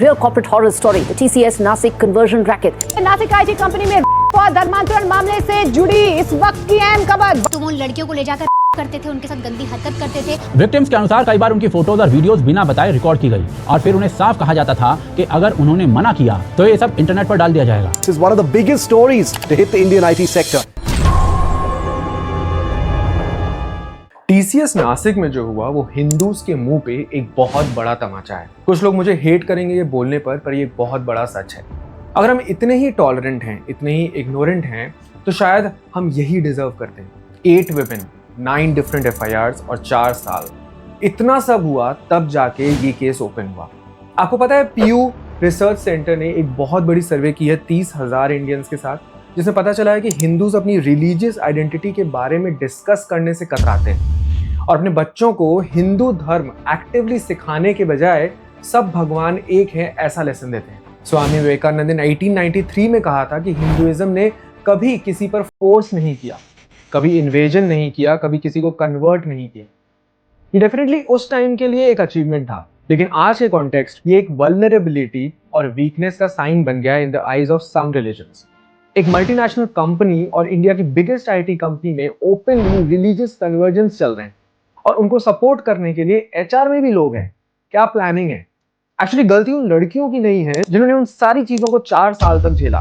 Real corporate horror story, the TCS Nasik conversion racket. Nashik IT company में और धर्मांतरण मामले से जुड़ी इस वक्त की अहम खबर। तुम उन लड़कियों को ले जाकर करते थे, उनके साथ गंदी हरकत करते थे। विक्टिम्स के अनुसार कई बार उनकी फोटोज और वीडियोस बिना बताए रिकॉर्ड की गई और फिर उन्हें साफ कहा जाता था कि अगर उन्होंने मना किया तो ये सब इंटरनेट पर डाल दिया जाएगा। This is one of the biggest stories to hit the Indian IT sector. TCS Nashik में जो हुआ वो हिंदूज के मुंह पे एक बहुत बड़ा तमाचा है। कुछ लोग मुझे हेट करेंगे ये बोलने पर ये बहुत बड़ा सच है। अगर हम इतने ही टॉलरेंट हैं, इतने ही इग्नोरेंट हैं, तो शायद हम यही डिजर्व करते हैं। 8 विमेन, 9 डिफरेंट एफआईआर्स और 4 साल। इतना सब हुआ तब जाके ये केस ओपन हुआ। आपको पता है पीयू रिसर्च सेंटर ने एक बहुत बड़ी सर्वे की है 30,000 इंडियंस के साथ, जिसमें पता चला है कि हिंदूज अपनी रिलीजियस आइडेंटिटी के बारे में डिस्कस करने से कतराते हैं और अपने बच्चों को हिंदू धर्म एक्टिवली सिखाने के बजाय सब भगवान एक हैं ऐसा लेसन देते हैं। स्वामी विवेकानंद ने 1893 में कहा था कि हिंदुइज्म ने कभी किसी पर फोर्स नहीं किया, कभी इन्वेजन नहीं किया, कभी किसी को कन्वर्ट नहीं किया। ये डेफिनेटली उस टाइम के लिए एक अचीवमेंट था, लेकिन आज के कॉन्टेक्स्ट ये एक वल्नरेबिलिटी और वीकनेस का साइन बन गया in the eyes of some religions. एक मल्टीनेशनल कंपनी और इंडिया की बिगेस्ट आईटी कंपनी में ओपनली रिलीजियस कन्वर्जेंस चल रहे हैं और उनको सपोर्ट करने के लिए एचआर में भी लोग हैं। क्या प्लानिंग है? एक्चुअली गलती उन लड़कियों की नहीं है जिन्होंने उन सारी चीजों को 4 साल तक झेला।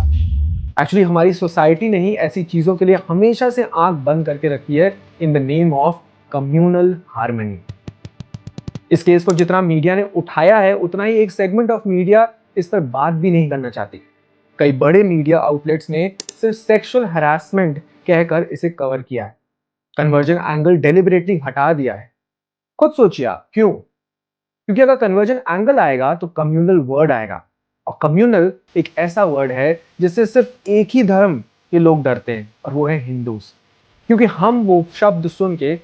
एक्चुअली हमारी सोसाइटी ने ही ऐसी चीजों के लिए हमेशा से आंख बंद करके रखी है in the name of communal harmony. इस केस को जितना मीडिया ने उठाया है उतना ही एक सेगमेंट ऑफ मीडिया इस पर बात भी नहीं करना चाहती। कई बड़े मीडिया आउटलेट्स ने सिर्फ सेक्सुअल हैरासमेंट कहकर इसे कवर किया है, कन्वर्जन एंगल डेलिबरेटली हटा दिया है। खुद सोचिए आप क्यों? क्योंकि अगर कन्वर्जन एंगल आएगा तो कम्युनल वर्ड आएगा, और कम्युनल एक ऐसा वर्ड है जिससे सिर्फ एक ही धर्म के लोग डरते हैं और वो है हिंदूज। क्योंकि हम वो शब्द सुन के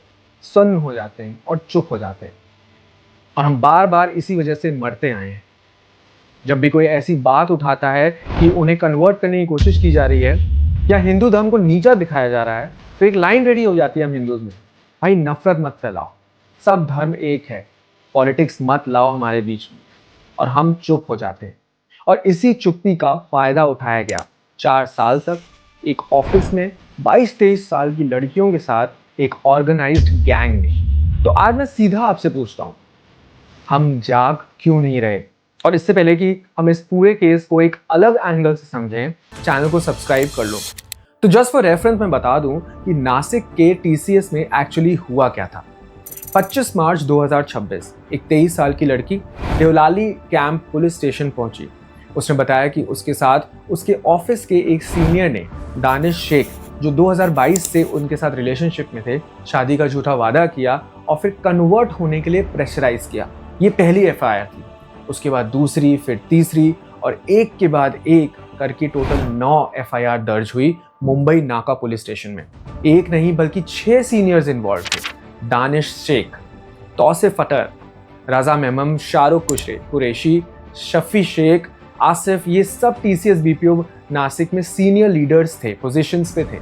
सुन्न हो जाते हैं और चुप हो जाते हैं, और हम बार बार इसी वजह से मरते आए हैं। जब भी कोई ऐसी बात उठाता है कि उन्हें कन्वर्ट करने की कोशिश की जा रही है या हिंदू धर्म को नीचा दिखाया जा रहा है, तो एक लाइन रेडी हो जाती है हम हिंदूज में, भाई नफरत मत फैलाओ, सब धर्म एक है, पॉलिटिक्स मत लाओ हमारे बीच में। और हम चुप हो जाते हैं, और इसी चुप्पी का फायदा उठाया गया 4 साल तक एक ऑफिस में 22-23 साल की लड़कियों के साथ एक ऑर्गेनाइज्ड गैंग में। तो आज मैं सीधा आपसे पूछता हूँ, हम जाग क्यों नहीं रहे? और इससे पहले कि हम इस पूरे केस को एक अलग एंगल से समझें, चैनल को सब्सक्राइब कर लो। तो जस्ट फॉर रेफरेंस मैं बता दूं कि नासिक के टीसीएस में एक्चुअली हुआ क्या था। 25 मार्च 2026 एक 23 साल की लड़की देवलाली कैंप पुलिस स्टेशन पहुंची। उसने बताया कि उसके साथ उसके ऑफिस के एक सीनियर ने दानिश शेख, जो 2022 से उनके साथ रिलेशनशिप में थे, शादी का झूठा वादा किया और फिर कन्वर्ट होने के लिए प्रेशराइज किया। ये पहली एफआईआर थी। उसके बाद दूसरी, फिर तीसरी, और एक के बाद एक करके टोटल 9 एफआईआर दर्ज हुई मुंबई नाका पुलिस स्टेशन में। एक नहीं बल्कि 6 सीनियर्स इन्वॉल्व थे। दानिश शेख, तौसिफ अतर, रजा मेमम, शाहरुख कुरैशी, शफी शेख, आसिफ, ये सब टीसीएस बीपीओ नासिक में सीनियर लीडर्स थे, पोजीशंस पे थे।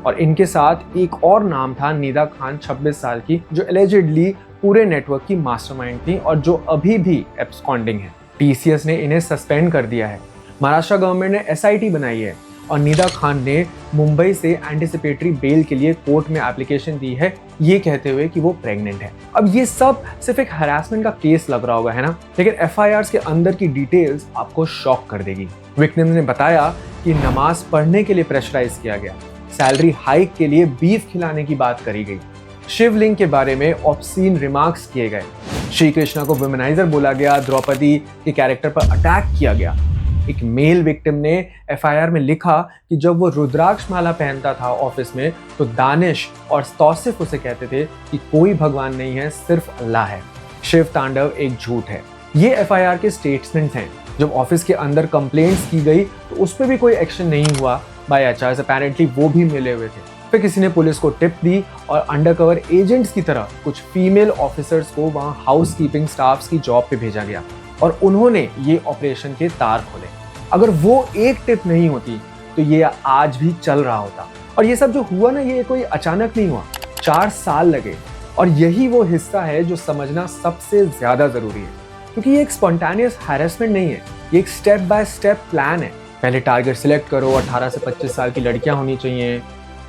और इनके साथ एक और नाम था, निदा खान, 26 साल की, जो एलिजिडली पूरे नेटवर्क की मास्टरमाइंड थी और जो अभी भी एब्सकॉन्डिंग है। टीसीएस ने इन्हें सस्पेंड कर दिया है। महाराष्ट्र गवर्नमेंट ने एसआईटी बनाई है और निदा खान ने मुंबई से एंटिसिपेटरी बेल के लिए कोर्ट में एप्लीकेशन दी है, ये कहते हुए कि वो प्रेग्नेंट है। अब ये सब सिर्फ एक हरासमेंट का केस लग रहा होगा, है ना? लेकिन एफआईआर्स के अंदर की डिटेल्स आपको शॉक कर देगी। विक्टिम ने बताया कि नमाज पढ़ने के लिए प्रेशराइज किया गया, सैलरी हाइक के लिए बीफ खिलाने की बात करी गई, शिवलिंग के बारे में ऑब्सीन रिमार्क्स किए गए, श्री कृष्णा को विमेनाइजर बोला गया, द्रौपदी के कैरेक्टर पर अटैक किया गया। एक मेल विक्टिम ने एफआईआर में लिखा कि जब वो रुद्राक्ष माला पहनता था ऑफिस में, तो दानिश और तौसिफ उसे कहते थे कि कोई भगवान नहीं है, सिर्फ अल्लाह है। शिव तांडव एक झूठ है। ये एफआईआर के स्टेटमेंट्स हैं। जब ऑफिस के अंदर कंप्लेंट्स की गई तो उस पर भी कोई एक्शन नहीं हुआ बाय एचआर, अपेरेंटली वो भी मिले हुए थे। फिर किसी ने पुलिस को टिप दी और अंडरकवर एजेंट्स की तरह कुछ फीमेल ऑफिसर्स को वहां हाउसकीपिंग स्टाफ्स की जॉब पे भेजा गया और उन्होंने ये ऑपरेशन के तार खोले। अगर वो एक टिप नहीं होती तो ये आज भी चल रहा होता। और ये सब जो हुआ ना, ये कोई अचानक नहीं हुआ, 4 साल लगे। और यही वो हिस्सा है जो समझना सबसे ज्यादा जरूरी है। क्योंकि ये एक स्पॉन्टेनियस हैरेसमेंट नहीं है, ये एक स्टेप बाय स्टेप प्लान है। पहले टारगेट सिलेक्ट करो, 18 से 25 साल की लड़कियां होनी चाहिए,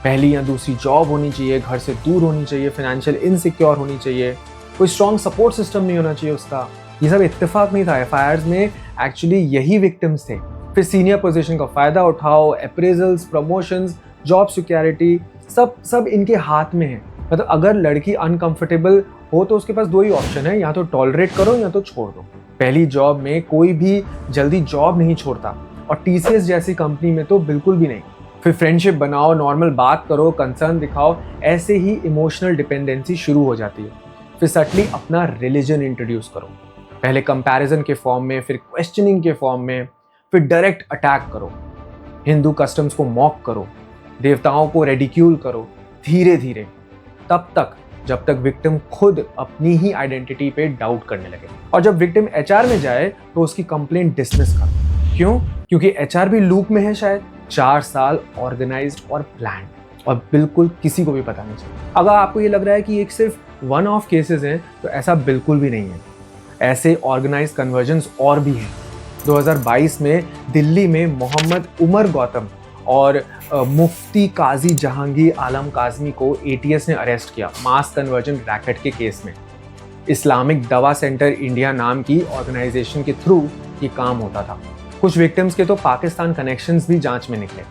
पहली या दूसरी जॉब होनी चाहिए, घर से दूर होनी चाहिए, फाइनेंशियल इनसिक्योर होनी चाहिए, कोई स्ट्रॉन्ग सपोर्ट सिस्टम नहीं होना चाहिए उसका। ये सब इत्तेफाक नहीं था, एफआईआर्स में एक्चुअली यही विक्टिम्स थे। फिर सीनियर पोजीशन का फायदा उठाओ, अप्रेजल्स, प्रमोशंस, जॉब सिक्योरिटी, सब इनके हाथ में है। मतलब अगर लड़की अनकंफर्टेबल हो तो उसके पास दो ही ऑप्शन है, या तो टॉलरेट करो या तो छोड़ दो। पहली जॉब में कोई भी जल्दी जॉब नहीं छोड़ता, और टीसीएस जैसी कंपनी में तो बिल्कुल भी नहीं। फिर फ्रेंडशिप बनाओ, नॉर्मल बात करो, कंसर्न दिखाओ, ऐसे ही इमोशनल डिपेंडेंसी शुरू हो जाती है। फिर सटली अपना रिलीजन इंट्रोड्यूस करो, पहले कंपैरिजन के फॉर्म में, फिर क्वेश्चनिंग के फॉर्म में, फिर डायरेक्ट अटैक करो, हिंदू कस्टम्स को मॉक करो, देवताओं को रेडिक्यूल करो, धीरे धीरे, तब तक जब तक विक्टिम खुद अपनी ही आइडेंटिटी पे डाउट करने लगे। और जब विक्टिम एचआर में जाए तो उसकी कंप्लेंट डिसमिस करो। क्यों? क्योंकि एचआर भी लूप में है शायद। 4 साल ऑर्गेनाइज्ड और प्लान, और बिल्कुल किसी को भी पता नहीं चला। अगर आपको ये लग रहा है कि एक सिर्फ वन ऑफ केसेस हैं, तो ऐसा बिल्कुल भी नहीं है। ऐसे ऑर्गेनाइज कन्वर्जन्स और भी हैं। 2022 में दिल्ली में मोहम्मद उमर गौतम और मुफ्ती काजी जहांगीर आलम काजमी को एटीएस ने अरेस्ट किया मास कन्वर्जन रैकेट के केस में। इस्लामिक दवा सेंटर इंडिया नाम की ऑर्गेनाइजेशन के थ्रू ये काम होता था। कुछ विक्टिम्स के तो पाकिस्तान कनेक्शंस भी जांच में निकले।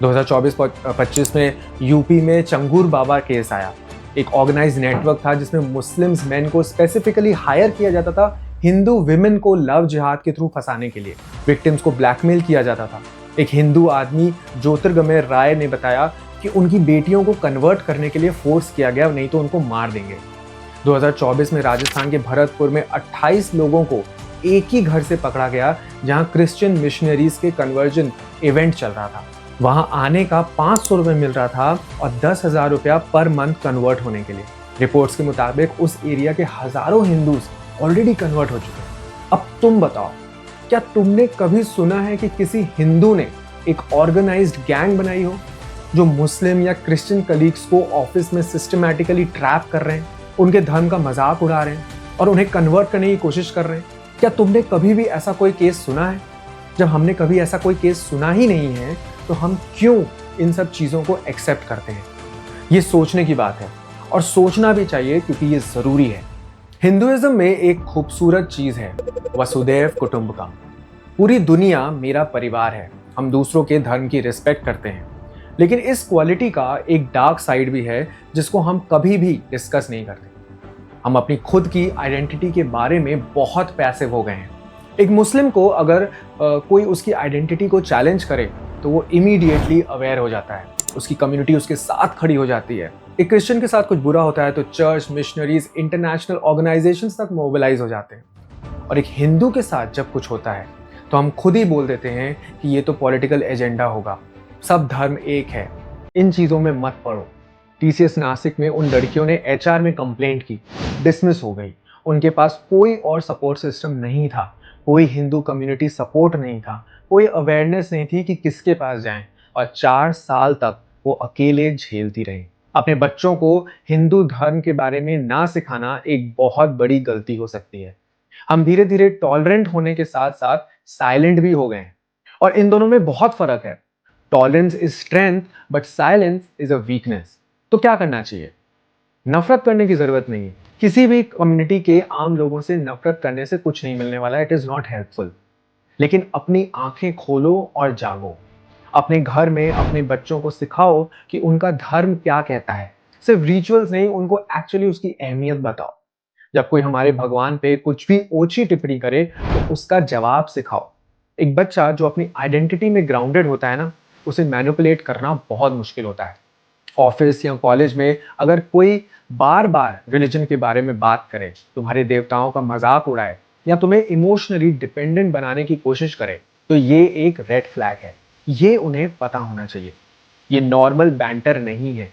2024-25 में यूपी में चंगूर बाबा केस आया। एक ऑर्गेनाइज नेटवर्क था जिसमें मुस्लिम्स मेन को स्पेसिफिकली हायर किया जाता था हिंदू विमेन को लव जिहाद के थ्रू फंसाने के लिए। विक्टिम्स को ब्लैकमेल किया जाता था। एक हिंदू आदमी ज्योतिर्गमय राय ने बताया कि उनकी बेटियों को कन्वर्ट करने के लिए फोर्स किया गया, नहीं तो उनको मार देंगे। 2024 में राजस्थान के भरतपुर में 28 लोगों को एक ही घर से पकड़ा गया, जहां क्रिश्चियन मिशनरीज के कन्वर्जन इवेंट चल रहा था। वहां आने का 500 रुपये मिल रहा था और 10,000 रुपया पर मंथ कन्वर्ट होने के लिए। रिपोर्ट्स के मुताबिक उस एरिया के हजारों हिंदूज ऑलरेडी कन्वर्ट हो चुके हैं। अब तुम बताओ, क्या तुमने कभी सुना है कि किसी हिंदू ने एक ऑर्गेनाइज्ड गैंग बनाई हो जो मुस्लिम या क्रिश्चियन कलीग्स को ऑफिस में सिस्टमैटिकली ट्रैप कर रहे हैं, उनके धर्म का मजाक उड़ा रहे हैं और उन्हें कन्वर्ट करने की कोशिश कर रहे हैं? क्या तुमने कभी भी ऐसा कोई केस सुना है? जब हमने कभी ऐसा कोई केस सुना ही नहीं है, तो हम क्यों इन सब चीज़ों को एक्सेप्ट करते हैं? ये सोचने की बात है, और सोचना भी चाहिए क्योंकि ये ज़रूरी है। हिंदुइज्म में एक खूबसूरत चीज़ है, वसुदैव कुटुंबकम। पूरी दुनिया मेरा परिवार है। हम दूसरों के धर्म की रिस्पेक्ट करते हैं, लेकिन इस क्वालिटी का एक डार्क साइड भी है जिसको हम कभी भी डिस्कस नहीं करते। हम अपनी खुद की आइडेंटिटी के बारे में बहुत पैसिव हो गए हैं। एक मुस्लिम को अगर कोई उसकी आइडेंटिटी को चैलेंज करे तो वो इमीडिएटली अवेयर हो जाता है, उसकी कम्युनिटी उसके साथ खड़ी हो जाती है। एक क्रिश्चियन के साथ कुछ बुरा होता है तो चर्च, मिशनरीज, इंटरनेशनल ऑर्गेनाइजेशंस तक मोबिलाइज हो जाते हैं। और एक हिंदू के साथ जब कुछ होता है तो हम खुद ही बोल देते हैं कि ये तो पॉलिटिकल एजेंडा होगा, सब धर्म एक है। इन चीज़ों में मत पड़ो। टीसीएस नासिक में उन लड़कियों ने एचआर में कंप्लेंट की, डिसमिस हो गई। उनके पास कोई और सपोर्ट सिस्टम नहीं था, कोई हिंदू कम्युनिटी सपोर्ट नहीं था, कोई अवेयरनेस नहीं थी कि किसके पास जाएं, और 4 साल तक वो अकेले झेलती रही। अपने बच्चों को हिंदू धर्म के बारे में ना सिखाना एक बहुत बड़ी गलती हो सकती है। हम धीरे धीरे टॉलरेंट होने के साथ साथ साइलेंट भी हो गए हैं, और इन दोनों में बहुत फर्क है। Tolerance is strength but silence is a weakness. तो क्या करना चाहिए? नफरत करने की जरूरत नहीं है। किसी भी कम्युनिटी के आम लोगों से नफरत करने से कुछ नहीं मिलने वाला, इट इज नॉट हेल्पफुल। लेकिन अपनी आंखें खोलो और जागो। अपने घर में अपने बच्चों को सिखाओ कि उनका धर्म क्या कहता है। सिर्फ रिचुअल्स नहीं, उनको एक्चुअली उसकी अहमियत बताओ। जब कोई हमारे भगवान पे कुछ भी ओछी टिप्पणी करे तो उसका जवाब सिखाओ। एक बच्चा जो अपनी आइडेंटिटी में ग्राउंडेड होता है ना, उसे मैनिपुलेट करना बहुत मुश्किल होता है। ऑफिस या कॉलेज में अगर कोई बार बार रिलीजन के बारे में बात करे, तुम्हारे देवताओं का मजाक उड़ाए या तुम्हें इमोशनली डिपेंडेंट बनाने की कोशिश करे, तो ये एक रेड फ्लैग है। ये उन्हें पता होना चाहिए। ये नॉर्मल बैंटर नहीं है।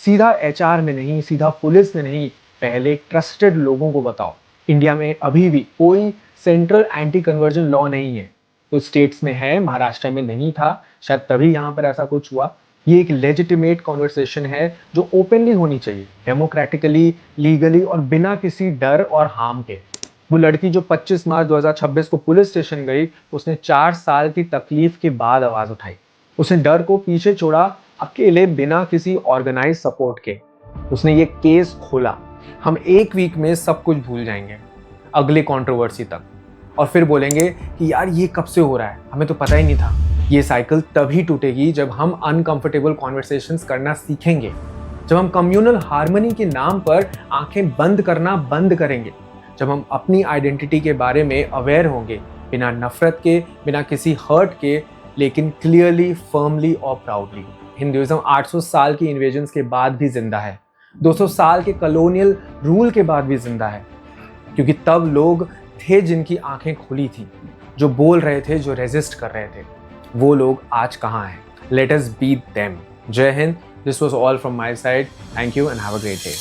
सीधा एचआर में नहीं, सीधा पुलिस में नहीं, पहले ट्रस्टेड लोगों को बताओ। इंडिया में अभी भी कोई सेंट्रल एंटी कन्वर्जन लॉ नहीं है। तो स्टेट्स में है, महाराष्ट्र में नहीं था, शायद तभी यहाँ पर ऐसा कुछ हुआ। ये एक लेजिटिमेट कॉन्वर्सेशन है जो ओपनली होनी चाहिए, डेमोक्रेटिकली, लीगली और बिना किसी डर और हार्म के। वो लड़की जो 25 मार्च 2026 को पुलिस स्टेशन गई, उसने 4 साल की तकलीफ के बाद आवाज उठाई। उसने डर को पीछे छोड़ा, अकेले बिना किसी ऑर्गेनाइज सपोर्ट के उसने ये केस खोला। हम एक वीक में सब कुछ भूल जाएंगे, अगले कंट्रोवर्सी तक, और फिर बोलेंगे कि यार ये कब से हो रहा है, हमें तो पता ही नहीं था। ये साइकिल तभी टूटेगी जब हम अनकंफर्टेबल कॉन्वर्सेशंस करना सीखेंगे, जब हम कम्युनल हार्मनी के नाम पर आंखें बंद करना बंद करेंगे, जब हम अपनी आइडेंटिटी के बारे में अवेयर होंगे, बिना नफरत के, बिना किसी हर्ट के, लेकिन क्लियरली, फर्मली और प्राउडली। हिंदुइज्म 800 साल की इन्वेजन्स के बाद भी जिंदा है, 200 साल के कॉलोनियल रूल के बाद भी जिंदा है, क्योंकि तब लोग थे जिनकी आंखें खुली थी, जो बोल रहे थे, जो रेजिस्ट कर रहे थे। वो लोग आज कहाँ हैं? Let us beat them. Jai Hind. This was all from my side. Thank you and have a great day.